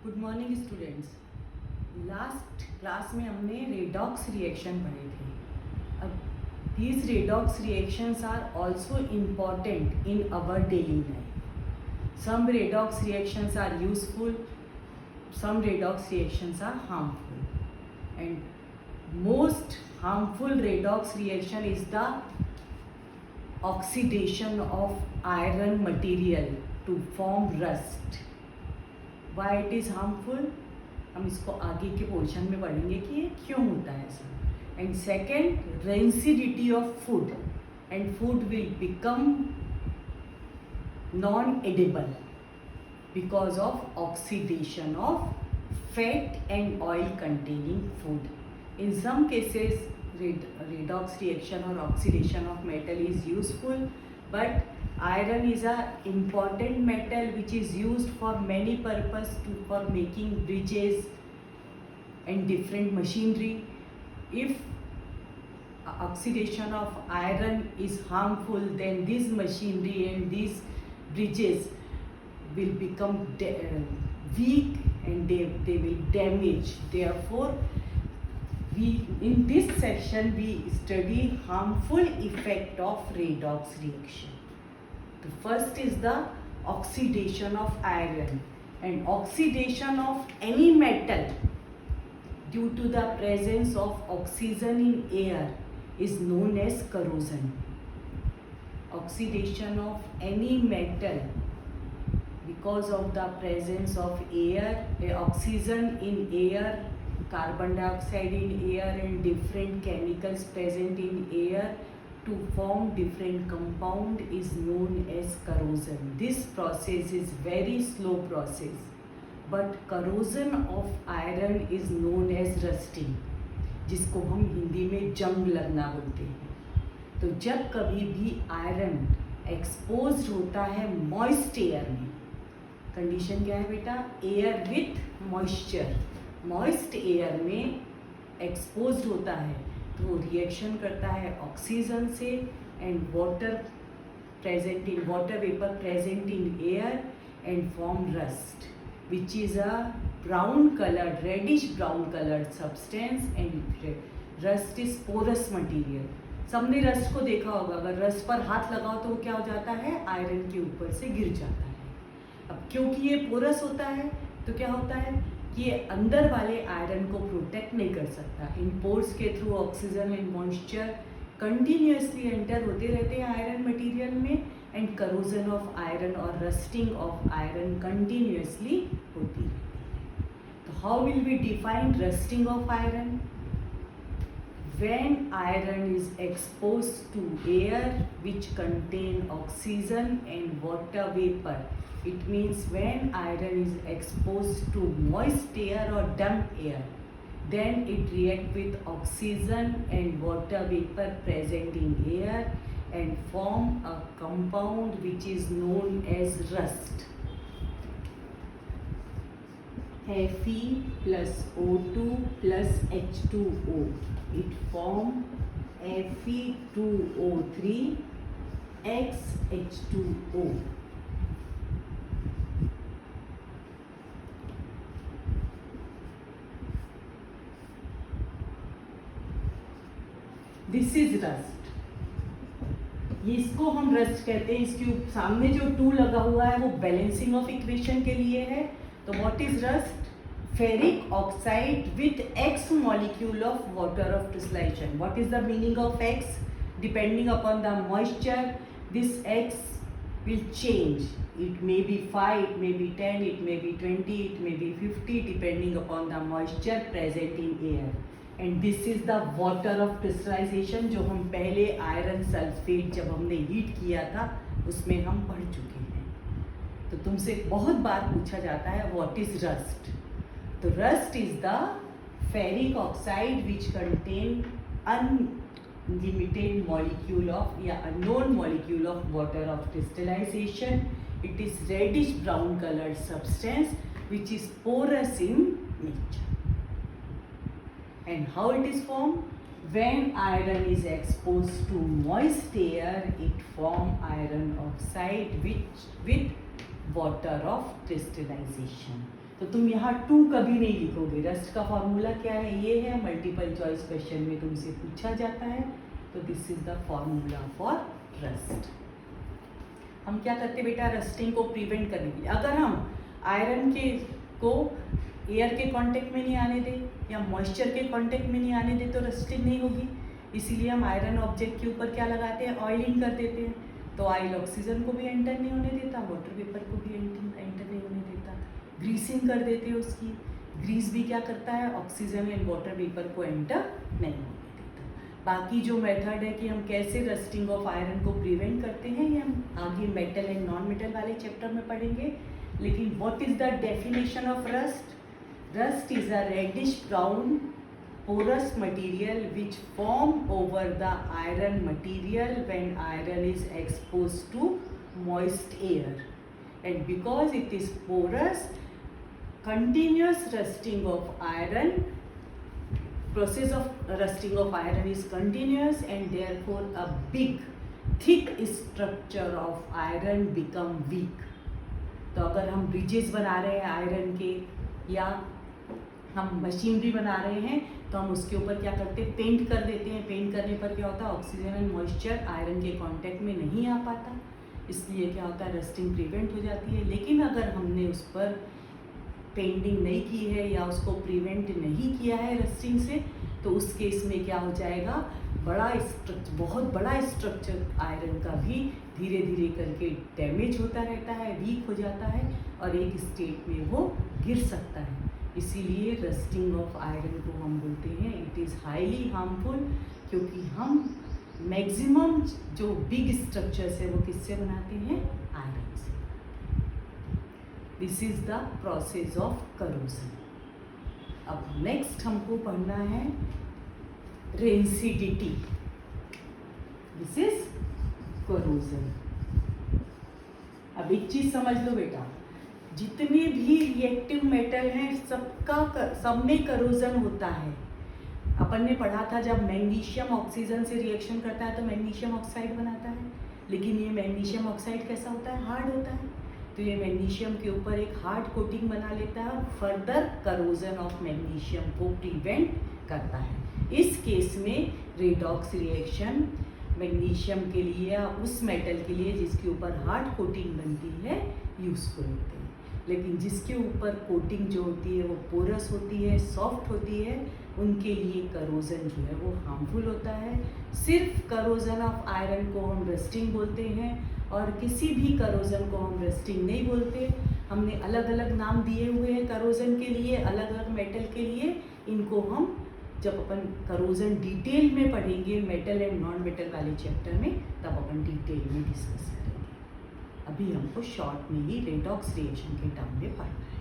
Good morning students. Last class में हमने redox reaction पढ़े थे। अब these redox reactions are also important in our daily life. Some redox reactions are useful, some redox reactions are harmful, and most harmful redox reaction is the oxidation of iron material to form rust. Why it is harmful? हम इसको आगे के portion में पढ़ेंगे कि ये क्यों होता है ऐसा. And second, rancidity of food, and food will become non edible because of oxidation of fat and oil containing food. In some cases, redox reaction or oxidation of metal is useful, but iron is a important metal which is used for many purpose for making bridges and different machinery. If oxidation of iron is harmful, then this machinery and these bridges will become weak and they will damage. Therefore, in this section we study harmful effect of redox reaction. The first is the oxidation of iron, and oxidation of any metal due to the presence of oxygen in air is known as corrosion. Oxidation of any metal because of the presence of air, oxygen in air, carbon dioxide in air, and different chemicals present in air to form different compound is known as corrosion. This process is very slow process, but corrosion of iron is known as rusting, जिसको हम हिंदी में जंग लगना बोलते हैं. तो जब कभी भी आयरन एक्सपोज होता है मॉइस्ट एयर में, कंडीशन क्या है बेटा? Air with moisture. Moist air में एक्सपोज होता है तो वो रिएक्शन करता है ऑक्सीजन से and water vapour present in air and form rust, which is a brown coloured, reddish brown coloured substance. And rust is porous material. सबने rust को देखा होगा. अगर रस्ट पर हाथ लगाओ तो वो क्या हो जाता है? आयरन के ऊपर से गिर जाता है. अब क्योंकि ये पोरस होता है तो क्या होता है कि ये अंदर वाले आयरन को प्रोटेक्ट नहीं कर सकता. इन पोर्स के through oxygen and moisture continuously enter होते रहते हैं आयरन मटेरियल में, एंड करोजन ऑफ आयरन और रस्टिंग ऑफ आयरन कंटिन्यूसली होती है. तो how will we define rusting of iron? When iron is exposed to air which contain oxygen and water vapor, it means when iron is exposed to moist air or damp air, then it react with oxygen and water vapor present in air and form a compound which is known as rust. Fe plus O2 plus H2O. It form Fe2O3 XH2O. This is rust. ये इसको हम rust कहते हैं. इसके सामने जो 2 लगा हुआ है वो बैलेंसिंग ऑफ इक्वेशन के लिए है. तो what is rust? Ferric oxide with X molecule of water of crystallization. What is the meaning of X? Depending upon the moisture, this X will change. It may be 5, it may be 10, it may be 20, it may be 50, depending upon the moisture present in air. And this is the water of crystallization जो हम पहले iron sulphate जब हमने heat किया था उसमें हम पढ़ चुके हैं. तो तुमसे बहुत बार पूछा जाता है व्हाट इज रस्ट. तो rust is the ferric oxide which contain unlimited molecule of unknown molecule of water of crystallization. It is reddish brown colored substance which is porous in nature. And how it is formed? When iron is exposed to moist air, it form iron oxide with water of crystallization. तो तुम यहाँ 2 कभी नहीं लिखोगे। Rust का formula क्या है, ये है, मल्टीपल चॉइस क्वेश्चन में तुमसे पूछा जाता है। तो this is the formula for rust. हम क्या करते बेटा, रस्टिंग को प्रिवेंट करने के लिए, अगर हम आयरन के को एयर के कांटेक्ट में नहीं आने दें या मॉइस्चर के कांटेक्ट में नहीं आने दें तो रस्टिंग नहीं होगी। इसीलिए हम आयरन ऑब्जेक्ट के ऊपर क्या लगाते हैं, ऑयलिंग कर देते हैं। तो ऑयल ऑक्सीजन को भी एंटर नहीं होने देता, वाटर वेपर को भी एंटर नहीं होने देता। ग्रीसिंग कर देते हैं उसकी, ग्रीस भी क्या करता है, ऑक्सीजन एंड वाटर वेपर को एंटर नहीं होने देता। बाकी जो मेथड है कि हम कैसे रस्टिंग ऑफ आयरन को प्रिवेंट करते हैं, ये हम आगे मेटल एंड नॉन मेटल वाले चैप्टर में पढ़ेंगे। लेकिन what is the definition of rust? Rust is a reddish brown porous material which form over the iron material when iron is exposed to moist air, and because it is porous, continuous rusting of iron, process of rusting of iron is continuous, and therefore a big thick structure of iron become weak. तो अगर हम bridges बना रहे हैं iron के या हम machinery बना रहे हैं तो हम उसके ऊपर क्या करते हैं, पेंट कर देते हैं। पेंट करने पर क्या होता है, ऑक्सीजन एंड मॉइस्चर आयरन के कांटेक्ट में नहीं आ पाता, इसलिए क्या होता है, रस्टिंग प्रिवेंट हो जाती है। लेकिन अगर हमने उस पर पेंटिंग नहीं की है या उसको प्रिवेंट नहीं किया है रस्टिंग से, तो उस केस में क्या हो जाएगा, बहुत बड़ा स्ट्रक्चर आयरन का भी धीरे धीरे करके डैमेज होता रहता है, वीक हो जाता है और एक स्टेट में वो गिर सकता है। इसीलिए रस्टिंग ऑफ आयरन को हम बोलते हैं इट इज़ हाईली हार्मफुल, क्योंकि हम मैक्सिमम जो बिग स्ट्रक्चर्स है वो किससे बनाते हैं, आयरन से। This is the process of corrosion. अब नेक्स्ट हमको पढ़ना है रेंसिडिटी। This is corrosion. अब एक चीज समझ लो बेटा, जितने भी रिएक्टिव मेटल हैं सब में करोजन होता है। अपन ने पढ़ा था जब मैग्नीशियम ऑक्सीजन से रिएक्शन करता है तो मैग्नीशियम ऑक्साइड बनाता है, लेकिन ये मैग्नीशियम ऑक्साइड कैसा होता है, हार्ड होता है। तो ये मैग्नीशियम के ऊपर एक हार्ड कोटिंग बना लेता है और फर्दर करोजन ऑफ मैग्नीशियम को प्रिवेंट करता है। इस केस में रेडॉक्स रिएक्शन मैग्नीशियम के लिए या उस मेटल के लिए जिसके ऊपर हार्ड कोटिंग बनती है यूजफुल होते हैं, लेकिन जिसके ऊपर कोटिंग जो होती है वो पोरस होती है, सॉफ्ट होती है, उनके लिए करोजन जो है वो हार्मफुल होता है। सिर्फ करोजन ऑफ आयरन को हम रस्टिंग बोलते हैं और किसी भी करोजन को हम रस्टिंग नहीं बोलते। हमने अलग अलग नाम दिए हुए हैं करोजन के लिए, अलग अलग मेटल के लिए। इनको हम जब अपन करोजन डिटेल में पढ़ेंगे मेटल एंड नॉन मेटल वाले चैप्टर में, तब अपन डिटेल में डिस्कस करेंगे। अभी हमको शॉर्ट में ही रेडॉक्स रिएक्शन के टर्म में पढ़ना है।